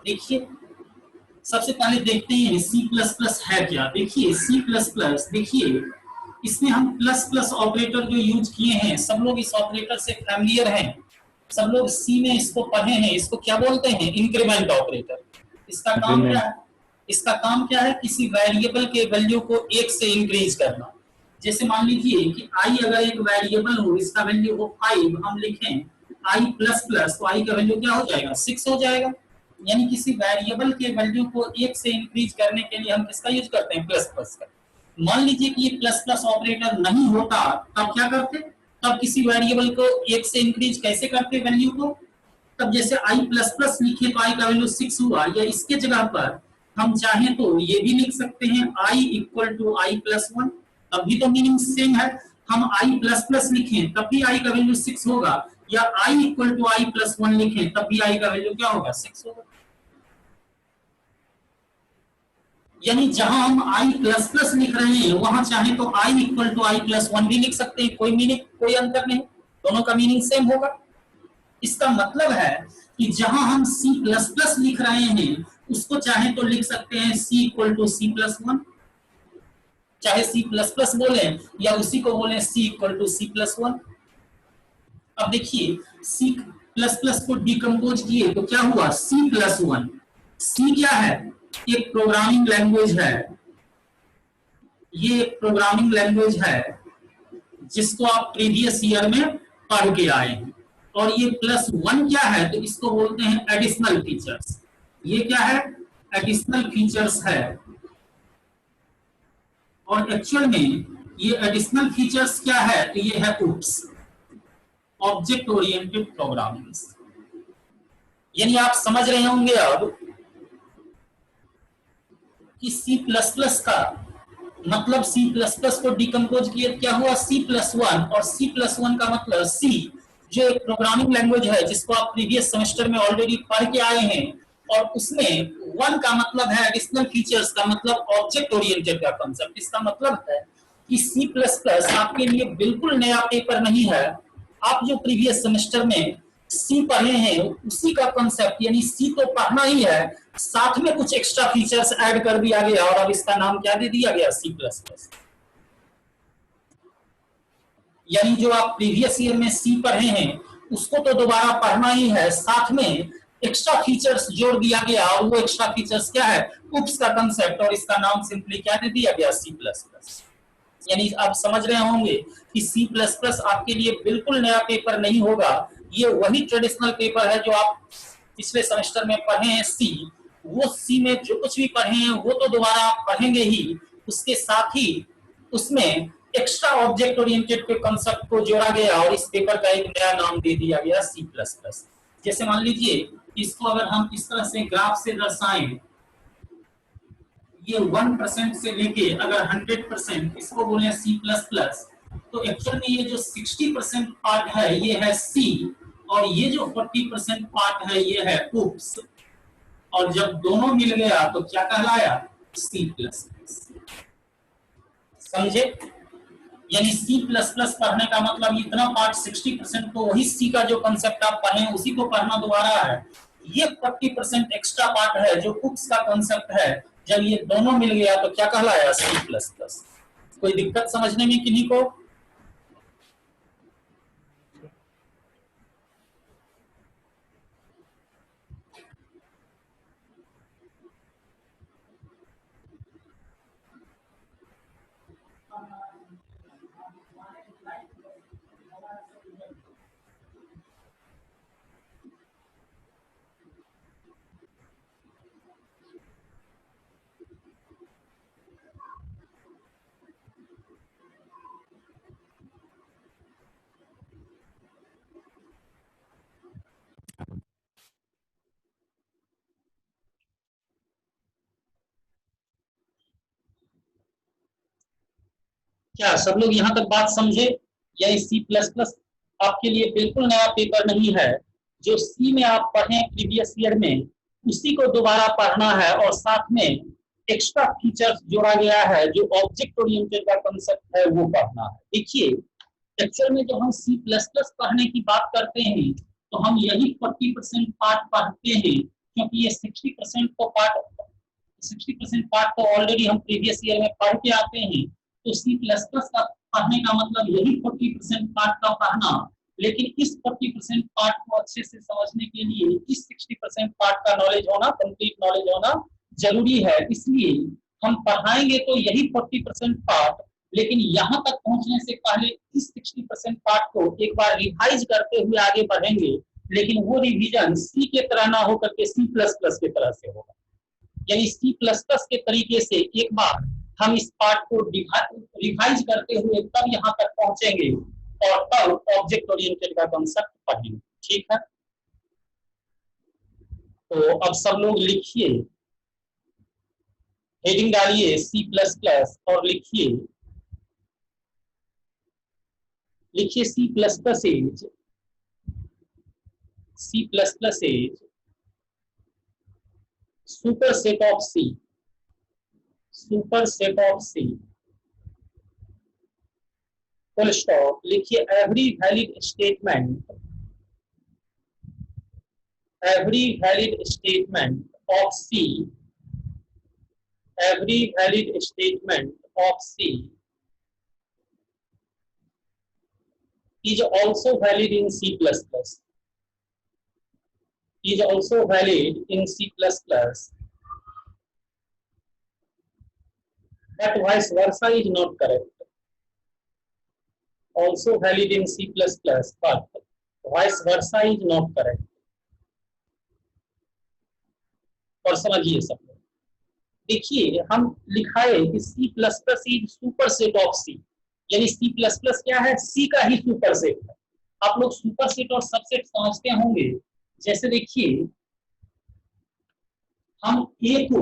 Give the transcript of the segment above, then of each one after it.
देखिए सबसे पहले देखते हैं सी प्लस प्लस है क्या। देखिए सी प्लस प्लस, देखिए इसमें हम प्लस प्लस ऑपरेटर जो यूज किए हैं, सब लोग इस ऑपरेटर से फैमिलियर हैं, सब लोग सी में इसको पढ़े हैं। इसको क्या बोलते हैं? Increment operator. इसका काम क्या है? इसका काम क्या है? किसी वेरिएबल के वैल्यू को एक से इंक्रीज करना। जैसे मान लीजिए कि आई अगर एक वेरिएबल हो, इसका वैल्यू हो 5, हम लिखें आई प्लस प्लस, तो आई का वैल्यू क्या हो जाएगा? 6 हो जाएगा। यानी किसी वेरिएबल के वैल्यू को एक से इंक्रीज करने के लिए हम किसका यूज करते हैं? प्लस प्लस का। मान लीजिए कि ये प्लस प्लस ऑपरेटर नहीं होता, तब क्या करते? तब किसी वेरिएबल को एक से इंक्रीज कैसे करते वैल्यू को? तब जैसे आई प्लस प्लस लिखे तो आई का वैल्यू 6 हुआ, या इसके जगह पर हम चाहें तो ये भी लिख सकते हैं I equal to I plus 1, तब भी तो मीनिंग सेम है। हम आई प्लस प्लस लिखें तब भी आई का वैल्यू 6 होगा, या I equal to I plus 1 लिखें तब भी आई का वैल्यू क्या होगा? 6 होगा। यानी जहां हम आई प्लस प्लस लिख रहे हैं वहां चाहे तो I equal to I plus 1 भी लिख सकते हैं, कोई मीनिंग, कोई अंतर नहीं, दोनों का मीनिंग सेम होगा। इसका मतलब है कि जहां हम सी प्लस प्लस लिख रहे हैं उसको चाहे तो लिख सकते हैं सी इक्वल टू सी प्लस 1, चाहे सी प्लस प्लस बोले या उसी को बोले सी इक्वल टू सी प्लस 1। अब देखिए सी प्लस प्लस को डिकम्पोज किए तो क्या हुआ? C plus 1। सी क्या है? एक प्रोग्रामिंग लैंग्वेज है, ये एक प्रोग्रामिंग लैंग्वेज है जिसको आप प्रीवियस ईयर में पढ़ के आए हैं। और ये प्लस 1 क्या है? तो इसको बोलते हैं एडिशनल फीचर्स। ये क्या है? एडिशनल फीचर्स है। और एक्चुअल में ये एडिशनल फीचर्स क्या है? तो ये है उप्स, ऑब्जेक्ट ओरिएंटेड प्रोग्रामिंग। यानी आप समझ रहे होंगे अब कि सी प्लस प्लस का मतलब सी प्लस प्लस को डिकम्पोज किए क्या हुआ? सी प्लस 1, और सी प्लस 1 का मतलब सी जो एक प्रोग्रामिंग लैंग्वेज है जिसको आप प्रीवियस सेमेस्टर में ऑलरेडी पढ़ के आए हैं, और उसमें 1 का मतलब है एडिशनल फीचर्स का मतलब ऑब्जेक्ट ओरिएंटेड का कांसेप्ट। इसका मतलब है कि सी प्लस प्लस आपके लिए बिल्कुल नया पेपर नहीं है। आप जो प्रीवियस सेमेस्टर में सी पढ़े हैं उसी का कांसेप्ट, यानी सी तो पढ़ना ही है, साथ में कुछ एक्स्ट्रा फीचर्स ऐड कर दिया गया और अब इसका नाम क्या दे दिया गया? C plus plus. यानी जो आप प्रीवियस ईयर में सी पढ़े हैं उसको तो दोबारा पढ़ना ही है, साथ में एक्स्ट्रा फीचर्स जोड़ दिया गया, और वो एक्स्ट्रा फीचर्स क्या है? उप्स का कांसेप्ट, और इसका नाम सिंपली क्या दे दिया गया? C plus plus. यानी आप समझ रहे होंगे कि सी प्लस प्लस आपके लिए बिल्कुल नया पेपर नहीं होगा, ये वही ट्रेडिशनल पेपर है जो आप पिछले सेमेस्टर में पढ़े हैं सी। वो सी में जो कुछ भी पढ़े हैं वो तो दोबारा आप पढ़ेंगे ही, उसके साथ ही उसमें एक्स्ट्रा ऑब्जेक्ट ओरिएंटेड के कांसेप्ट को जोड़ा गया और इस पेपर का एक नया नाम दे दिया गया सी प्लस प्लस। जैसे मान लीजिए इसको अगर हम इस तरह से ग्राफ से दर्शाएं, ये 1% से लेके अगर 100% इसको बोले सी प्लस प्लस, तो एक्चुअल में ये जो 60% पार्ट है ये है सी, और ये जो 40% पार्ट है ये है उप्स, और जब दोनों मिल गया तो क्या कहलाया? C plus plus. समझे? यानी सी प्लस प्लस पढ़ने का मतलब इतना पार्ट 60% तो वही सी का जो कांसेप्ट आप पढ़े उसी को पढ़ना दोबारा है। ये 40% एक्स्ट्रा पार्ट है जो उप्स का कांसेप्ट है, जब ये दोनों मिल गया तो क्या कहलाया? C plus plus. कोई दिक्कत समझने में किन्हीं को? क्या सब लोग यहाँ तक बात समझे? यानी सी प्लस प्लस आपके लिए बिल्कुल नया पेपर नहीं है, जो सी में आप पढ़े प्रीवियस ईयर में उसी को दोबारा पढ़ना है, और साथ में एक्स्ट्रा फीचर्स जोड़ा गया है जो ऑब्जेक्ट ओरिएंटेड का कांसेप्ट है वो पढ़ना है। देखिए एक्चुअल में जब हम सी प्लस प्लस पढ़ने की बात करते हैं तो हम यही 40% पार्ट पढ़ते हैं क्योंकि ये 60% पार्ट तो ऑलरेडी हम प्रीवियस ईयर में पढ़ के आते हैं। तो सी प्लस प्लस का पढ़ने का मतलब यही 40% पार्ट का पढ़ना, लेकिन इस 40% पार्ट को अच्छे से समझने के लिए इस 60% पार्ट का नॉलेज होना, कंप्लीट नॉलेज होना जरूरी है। इसलिए हम पढ़ाएंगे तो यही 40% पार्ट, लेकिन यहाँ तक पहुंचने से पहले इस 60% पार्ट को एक बार रिवाइज करते हुए आगे बढ़ेंगे, लेकिन वो रिवीजन सी के तरह ना होकर के सी प्लस प्लस के तरह से होगा। यानी सी प्लस प्लस के तरीके से एक बार हम इस पार्ट को रिवाइज करते हुए तब यहाँ तक पहुंचेंगे और तब ऑब्जेक्ट ओरिएंटेड का कांसेप्ट पढ़ेंगे। ठीक है, तो अब सब लोग लिखिए, हेडिंग डालिए सी प्लस प्लस और लिखिए C plus plus is superset of C, superset of C, full stop। लिखिए every valid statement of C, every valid statement of C is also valid in C++, is also valid in C++, but vice versa is not correct. Also valid in C++, but vice versa is not correct. और समझिए सब लोग, देखिए हम लिखाए कि C++ is super set of C, यानी C++ क्या है, C का ही सुपर सेट है। आप लोग सुपर सेट और सबसेट समझते होंगे। जैसे देखिए हम A को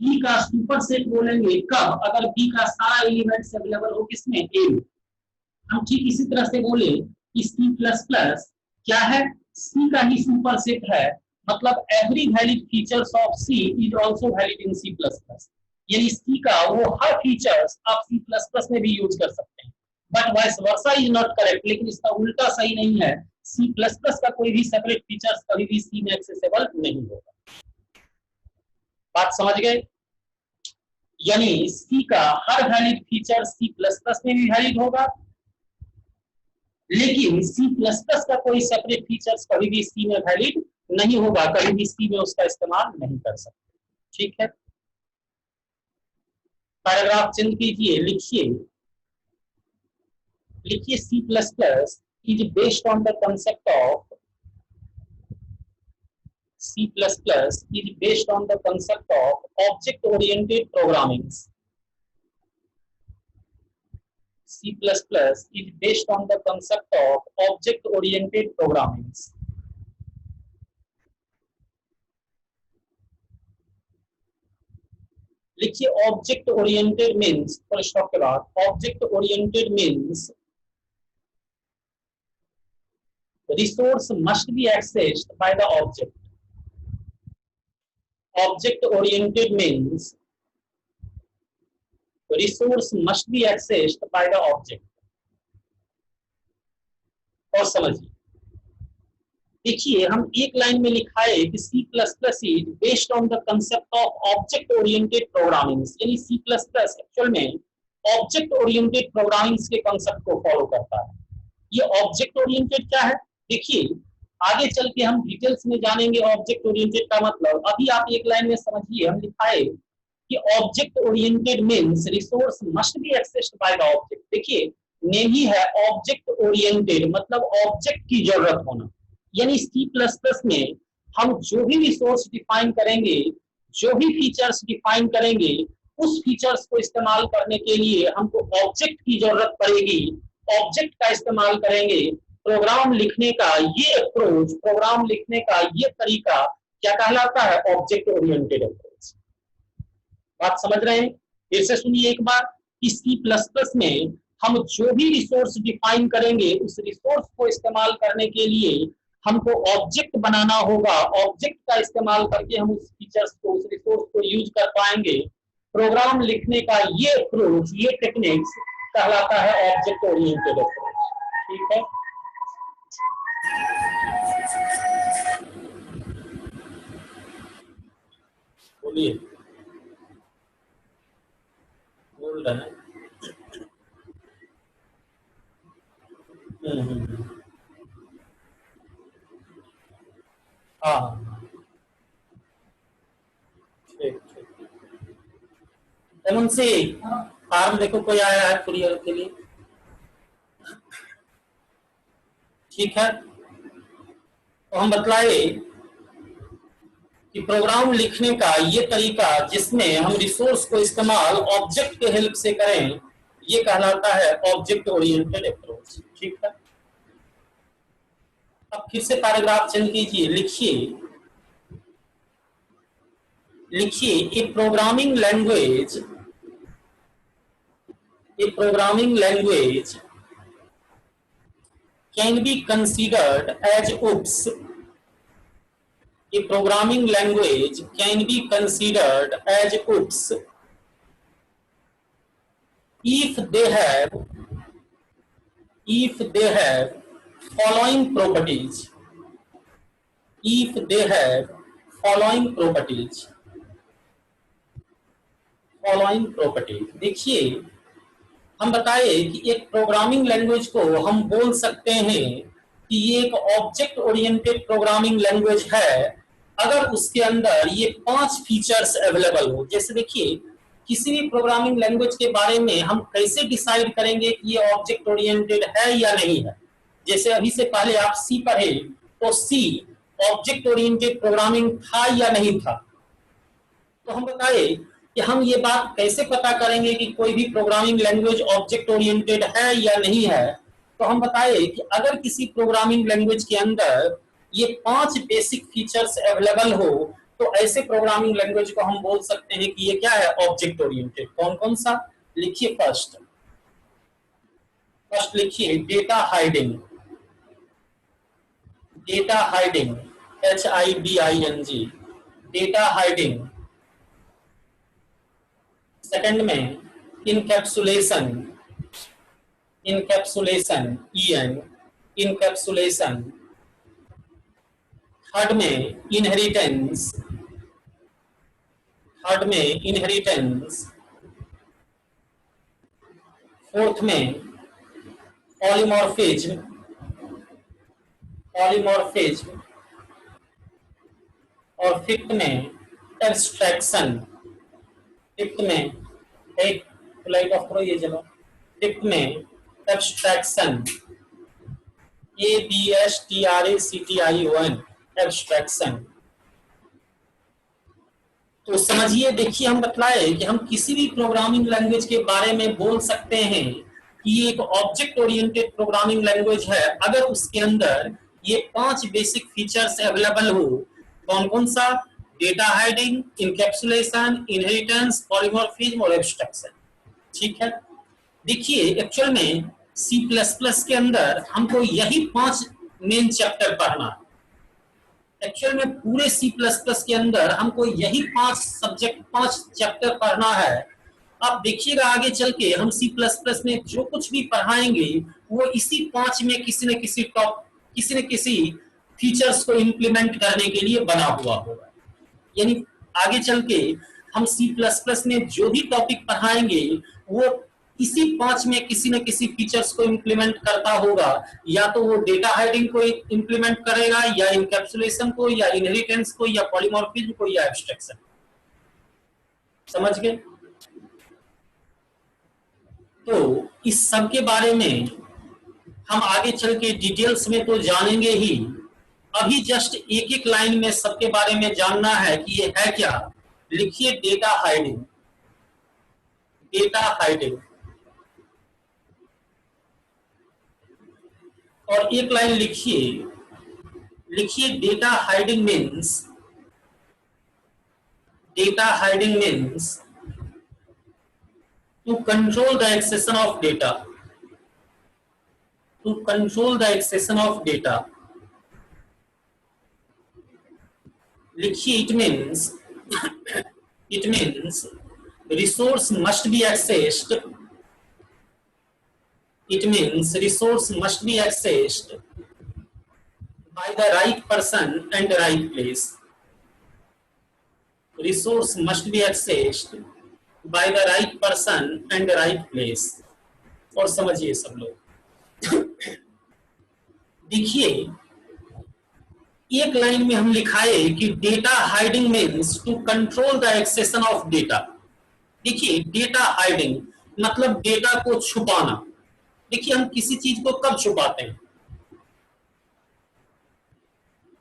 B का सुपर सेट बोलेंगे कब, अगर B का सारा एलिमेंट्स अवेलेबल हो किसमें, A। हम ठीक इसी तरह से बोले कि C++ क्या है, C का ही सुपर सेट है, मतलब every valid features of C is also valid in C++। यानी C का वो हर फीचर्स आप C++ में भी यूज कर सकते हैं, but vice versa is not correct. लेकिन इसका उल्टा सही नहीं है, C++ का कोई भी सेपरेट फीचर्स कभी भी C में एक्सेसिबल नहीं होगा। बात समझ गए? यानी C का हर वैलिड फीचर C++ में भी वैलिड होगा, लेकिन C++ का कोई सेपरेट फीचर्स कभी भी C में वैलिड नहीं होगा, कभी भी C में उसका इस्तेमाल नहीं कर सकते। ठीक है, पैराग्राफ चेंज कीजिए, लिखिए C++ is based on the concept of C++ is based on the concept of object oriented programming. C++ is based on the concept of object oriented programming. लिखिए object oriented means, full stop के बाद object oriented means resource must be accessed by the object. Object oriented means resource must be accessed by the object. और समझिए, देखिए हम एक line में लिखा है कि C++ is based on the concept of object oriented programming, यानी C++ एक्चुअल में ऑब्जेक्ट ओरिएंटेड प्रोग्रामिंग के कांसेप्ट को फॉलो करता है। ये ऑब्जेक्ट ओरिएंटेड क्या है, देखिए आगे चल के हम डिटेल्स में जानेंगे ऑब्जेक्ट ओरिएंटेड का मतलब। अभी आप एक लाइन में समझिए, हम लिखाए कि object oriented means resource must be accessed by the object. देखिए नेम ही है ऑब्जेक्ट ओरिएंटेड, मतलब ऑब्जेक्ट की जरूरत होना। यानी C++ में हम जो भी रिसोर्स डिफाइन करेंगे, जो भी फीचर्स डिफाइन करेंगे, उस फीचर्स को इस्तेमाल करने के लिए हमको ऑब्जेक्ट की जरूरत पड़ेगी। ऑब्जेक्ट का इस्तेमाल करेंगे। प्रोग्राम लिखने का ये अप्रोच, प्रोग्राम लिखने का ये तरीका क्या कहलाता है, ऑब्जेक्ट ओरिएंटेड अप्रोच। बात समझ रहे हैं? फिर से सुनिए एक बार कि C++ में हम जो भी रिसोर्स डिफाइन करेंगे, उस रिसोर्स को इस्तेमाल करने के लिए हमको ऑब्जेक्ट बनाना होगा। ऑब्जेक्ट का इस्तेमाल करके हम उस फीचर्स को, उस रिसोर्स को यूज कर पाएंगे। प्रोग्राम लिखने का ये अप्रोच, ये टेक्निक्स कहलाता है ऑब्जेक्ट ओरिएंटेड अप्रोच। ठीक है, बोलिए, बोल रहे हैं। हम्म। हाँ, ठीक ठीक। उनसे फार्म देखो कोई आया है कुरियर के लिए, ठीक है। तो हम बतलाए कि प्रोग्राम लिखने का ये तरीका जिसमें हम रिसोर्स को इस्तेमाल ऑब्जेक्ट के हेल्प से करें, ये कहलाता है ऑब्जेक्ट ओरिएंटेड अप्रोच, ठीक है। अब फिर से पैराग्राफ चेंज कीजिए, लिखिए, लिखिए a programming language can be considered as oops, a programming language can be considered as OOPs if they have following properties, if they have following properties, following properties। देखिए, हम बताए कि एक प्रोग्रामिंग लैंग्वेज को हम बोल सकते हैं कि ये एक ऑब्जेक्ट ओरिएंटेड प्रोग्रामिंग लैंग्वेज है अगर उसके अंदर ये 5 फीचर्स अवेलेबल हो। जैसे देखिए, किसी भी प्रोग्रामिंग लैंग्वेज के बारे में हम कैसे डिसाइड करेंगे कि ये ऑब्जेक्ट ओरिएंटेड है या नहीं है। जैसे अभी से पहले आप सी पढ़े, तो सी ऑब्जेक्ट ओरिएंटेड प्रोग्रामिंग था या नहीं था। तो हम बताए कि हम ये बात कैसे पता करेंगे कि कोई भी प्रोग्रामिंग लैंग्वेज ऑब्जेक्ट ओरिएंटेड है या नहीं है। तो हम बताए कि अगर किसी प्रोग्रामिंग लैंग्वेज के अंदर ये 5 बेसिक फीचर्स अवेलेबल हो, तो ऐसे प्रोग्रामिंग लैंग्वेज को हम बोल सकते हैं कि ये क्या है, ऑब्जेक्ट ओरिएंटेड। कौन कौन सा, लिखिए। फर्स्ट लिखिए data hiding, data hiding, HIDING, data hiding. Second में इनकैप्सुलेशन, इनकैप्सुलेशन, इनकैप्सुलेशन। थर्ड में इनहेरिटेंस, थर्ड में इनहेरिटेंस। फोर्थ में पॉलीमॉर्फिज्म, पॉलीमॉर्फिज्म। और फिफ्थ में एब्स्ट्रैक्शन, फिफ्थ में एक लाइट ऑफ करो ये जलो। फिफ्थ में एब्स्ट्रैक्शन, ABSTRACTION, एब्स्ट्रैक्शन। तो समझिए, देखिए, हम बतलाए कि हम किसी भी प्रोग्रामिंग लैंग्वेज के बारे में बोल सकते हैं कि ये एक ऑब्जेक्ट ओरिएंटेड प्रोग्रामिंग लैंग्वेज है अगर उसके अंदर ये 5 बेसिक फीचर्स अवेलेबल हो। कौन कौन सा, data hiding, encapsulation, inheritance, polymorphism और एब्स्ट्रैक्शन, ठीक है। देखिए, एक्चुअल में C++ के अंदर हमको यही 5 मेन चैप्टर पढ़ना है। एक्चुअल में पूरे C++ के अंदर हमको यही 5 सब्जेक्ट, 5 चैप्टर पढ़ना है। आप देखिएगा आगे चल के हम C++ में जो कुछ भी पढ़ाएंगे वो इसी 5 में किसी न किसी फीचर्स को इम्प्लीमेंट करने के लिए बना हुआ होगा। यानी आगे चल के हम C++ में जो भी टॉपिक पढ़ाएंगे वो इसी 5 में किसी न किसी फीचर्स को इम्प्लीमेंट करता होगा। या तो वो डेटा हाइडिंग को इम्प्लीमेंट करेगा, या इनकैप्सुलेशन को, या इनहेरिटेंस को, या पॉलीमॉर्फिज्म को, या एब्स्ट्रैक्शन। समझ गए? तो इस सब के बारे में हम आगे चल के डिटेल्स में तो जानेंगे ही। अभी जस्ट एक एक लाइन में सबके बारे में जानना है कि ये है क्या। लिखिए डेटा हाइडिंग, डेटा हाइडिंग। और एक लाइन लिखिए, लिखिए data hiding means, data hiding means to control the accession of data, to control the accession of data। लिखिए it means it means resource must be accessed, it means resource must be accessed by the right person and the right place। resource must be accessed by the right person and the right place। और समझिए सब लोग, देखिए एक line में हम लिखाए कि data hiding means to control the accession of data. देखिए डेटा हाइडिंग मतलब डेटा को छुपाना। देखिए हम किसी चीज को कब छुपाते हैं,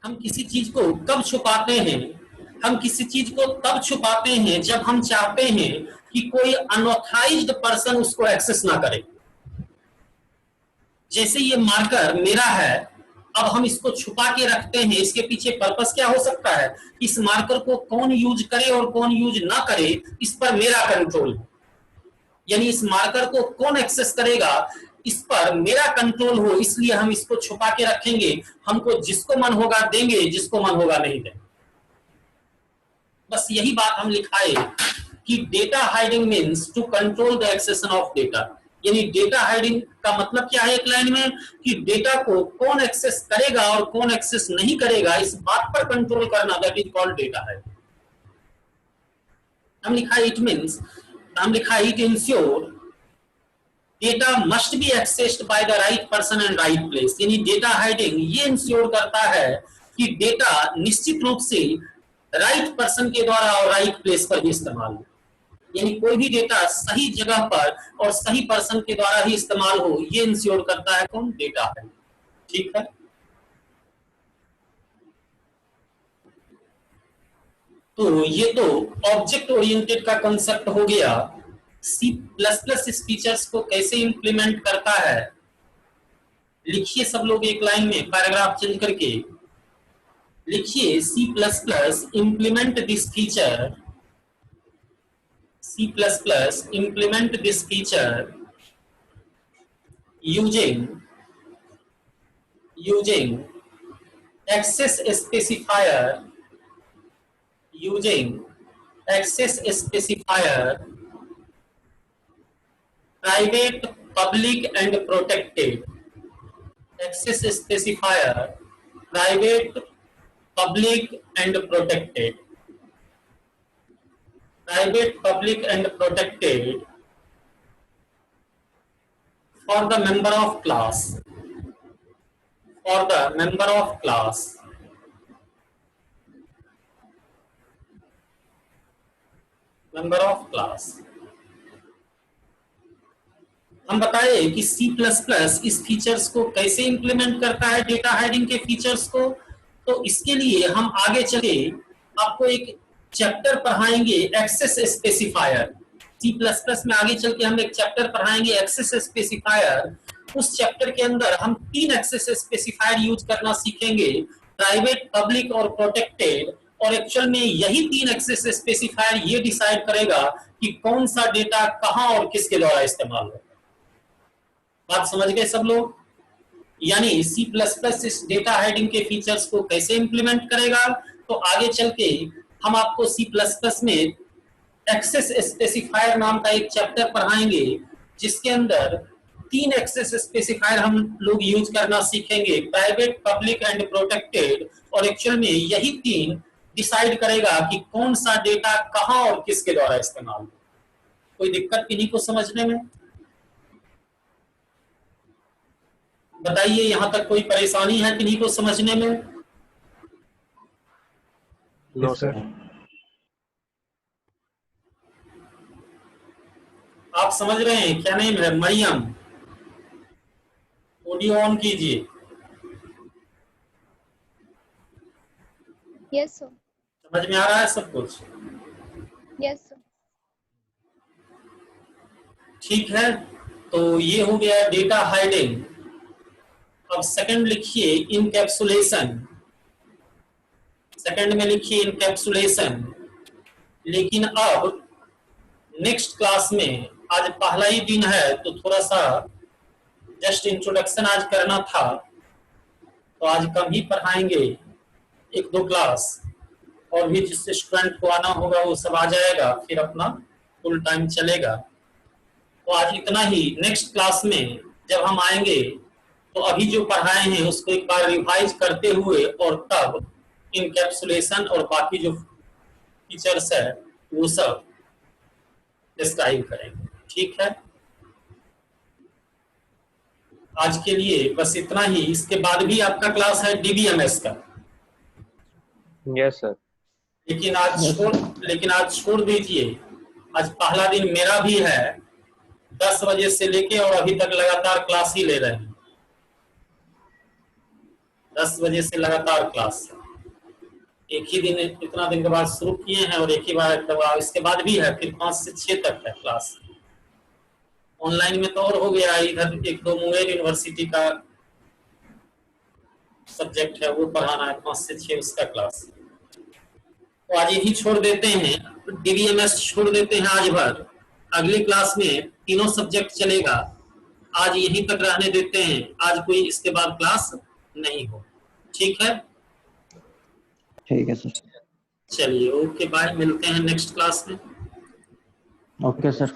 हम किसी चीज को कब छुपाते हैं, हम किसी चीज को तब छुपाते हैं जब हम चाहते हैं कि कोई अनऑथराइज्ड पर्सन उसको एक्सेस ना करे। जैसे ये मार्कर मेरा है, अब हम इसको छुपा के रखते हैं, इसके पीछे पर्पस क्या हो सकता है, इस मार्कर को कौन यूज करे और कौन यूज ना करे इस पर मेरा कंट्रोल है। यानी इस मार्कर को कौन एक्सेस करेगा इस पर मेरा कंट्रोल हो, इसलिए हम इसको छुपा के रखेंगे। हमको जिसको मन होगा देंगे, जिसको मन होगा नहीं देंगे। बस यही बात हम लिखाए कि data hiding means to control the accession of data. यानी डेटा हाइडिंग का मतलब क्या है एक लाइन में, कि डेटा को कौन एक्सेस करेगा और कौन एक्सेस नहीं करेगा इस बात पर कंट्रोल करना, that is called data hiding. हम लिखा it ensure data must be accessed by the right person and right place. यानी डेटा हाइडिंग ये इंश्योर करता है कि डेटा निश्चित रूप से राइट पर्सन के द्वारा और राइट प्लेस पर ही इस्तेमाल हो। यानी कोई भी डेटा सही जगह पर और सही पर्सन के द्वारा ही इस्तेमाल हो, ये इंश्योर करता है कौन, डेटा है। ठीक है, तो ये तो ऑब्जेक्ट ओरिएंटेड का कंसेप्ट हो गया। C++ इस फीचर्स को कैसे इंप्लीमेंट करता है, लिखिए सब लोग एक लाइन में पैराग्राफ चेंज करके लिखिए। C++ implement this feature, C++ implement this feature using access specifier, private, public and protected, access specifier, private, public and protected, private, public and protected for the member of class, हम बताए कि C++ इस features को कैसे implement करता है, data hiding के features को। तो इसके लिए हम आगे चले आपको एक चैप्टर पढ़ाएंगे एक्सेस स्पेसिफायर। C++ में आगे चल के हम एक चैप्टर पढ़ाएंगे एक्सेस स्पेसिफायर। उस चैप्टर के अंदर हम 3 एक्सेस स्पेसिफायर यूज करना सीखेंगे, प्राइवेट, पब्लिक और प्रोटेक्टेड। और एक्चुअल में यही 3 एक्सेस स्पेसिफायर ये डिसाइड करेगा कि कौन सा डेटा कहां और किसके द्वारा इस्तेमाल होगा। बात समझ गए सब लोग? यानी C++ इस डेटा हाइडिंग के फीचर्स को कैसे इंप्लीमेंट करेगा, तो आगे चल के हम आपको C++ में एक्सेस स्पेसिफायर नाम का एक चैप्टर पढ़ाएंगे, जिसके अंदर 3 एक्सेस स्पेसिफायर हम लोग यूज करना सीखेंगे, प्राइवेट, पब्लिक एंड प्रोटेक्टेड। और एक्चुअल में यही 3 डिसाइड करेगा कि कौन सा डेटा कहां और किसके द्वारा इस्तेमाल। कोई दिक्कत किन्हीं को समझने में? बताइए, यहां तक कोई परेशानी है किन्हीं को समझने में? No sir. आप समझ रहे हैं? क्या नेम है? मरियम, ऑडियो ऑन कीजिए। Yes sir. समझ में आ रहा है सब कुछ? Yes sir. ठीक है, तो ये हो गया डेटा हाइडिंग। अब सेकंड लिखिए इनकैप्सुलेशन। सेकंड में लिखिए इनकैप्सुलेशन। लेकिन अब नेक्स्ट क्लास में, आज पहला ही दिन है तो थोड़ा सा जस्ट इंट्रोडक्शन आज करना था, तो आज कम ही पढ़ाएंगे, 1-2 क्लास। और भी जिससे स्टूडेंट को आना होगा वो सब आ जाएगा, फिर अपना फुल टाइम चलेगा। तो आज इतना ही। नेक्स्ट क्लास में जब हम आएंगे तो अभी जो पढ़ाए हैं उसको एक बार रिवाइज करते हुए और तब इनकैप्सुलेशन और बाकी जो फीचर्स है वो सब डिस्क्राइब करेंगे। ठीक है, आज के लिए बस इतना ही। इसके बाद भी आपका क्लास है डीबीएमएस का, यस सर। लेकिन आज छोड़ दीजिए। आज पहला दिन मेरा भी है, 10 बजे से लेके और अभी तक लगातार क्लास ही ले रहे हैं। 10 बजे से लगातार क्लास, एक ही दिन, इतना दिन के बाद शुरू किए हैं और एक ही बार इसके बाद भी है, फिर 5 से 6 तक है क्लास। ऑनलाइन में तो और हो गया, इधर एक दो मुंगेर यूनिवर्सिटी का सब्जेक्ट है वो पढ़ाना है, 5 से 6 उसका क्लास। तो आज यही छोड़ देते हैं, डीबीएमएस छोड़ देते हैं आज भर। अगली क्लास में तीनों सब्जेक्ट चलेगा, आज यहीं तक रहने देते हैं। आज कोई इसके बाद क्लास नहीं हो। ठीक है, ठीक है सर। चलिए ओके बाय, मिलते हैं नेक्स्ट क्लास में। Okay sir.